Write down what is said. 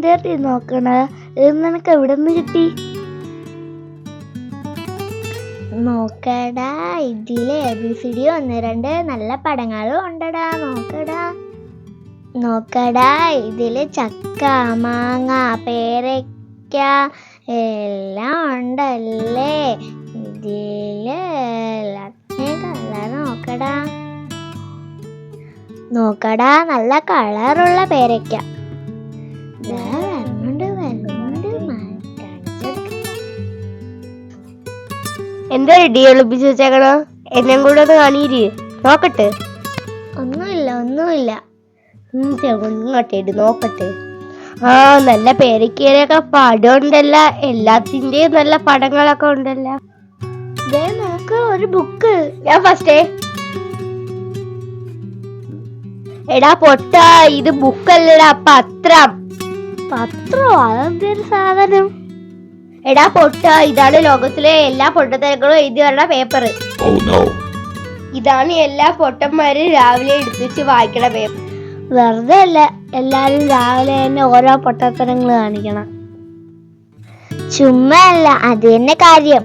എന്തേർത്തി നോക്കണ? ഇത് നിനക്ക് എവിടെ നിന്ന് കിട്ടി? നോക്കടാ, ഇതില് ABCD 1, 2 നല്ല പടങ്ങളും ഉണ്ടടാ. നോക്കടാ, ഇതില് ചക്ക, മാങ്ങ, പേരയ്ക്ക എല്ലാം ഉണ്ടല്ലേ. ഇതില് നോക്കടാ, നല്ല കളറുള്ള പേരയ്ക്ക. എന്താ ഇടി ഒളിപ്പിച്ച് വെച്ചേക്കണോ? എന്നെ കൂടെ ഒന്ന് കാണിയിരി, നോക്കട്ടെ. ഒന്നുമില്ല. ഇങ്ങോട്ടേട് നോക്കട്ടെ. ആ, നല്ല പേരയ്ക്കയിലൊക്കെ പടം ഉണ്ടല്ല, എല്ലാത്തിന്റെയും നല്ല പടങ്ങളൊക്കെ ഉണ്ടല്ല. നോക്ക്, ഒരു ബുക്ക്. ഞാൻ ഫസ്റ്റേ. എടാ പൊട്ട, ഇത് ബുക്കല്ലടാ, പത്രം. പത്രോ? അതെന്തൊരു സാധനം? എടാ പൊട്ട, ഇതാണ് ലോകത്തിലെ എല്ലാ പൊട്ടത്തരങ്ങളും എഴുതി വരണ പേപ്പർ. ഇതാണ് എല്ലാ പൊട്ടന്മാരും രാവിലെ എടുത്തു വെച്ച് വായിക്കണ പേപ്പർ. വെറുതെ അല്ല എല്ലാരും രാവിലെ തന്നെ ഓരോ പൊട്ടത്തരങ്ങൾ കാണിക്കണം. ചുമ്മാ അല്ല, അത് തന്നെ കാര്യം.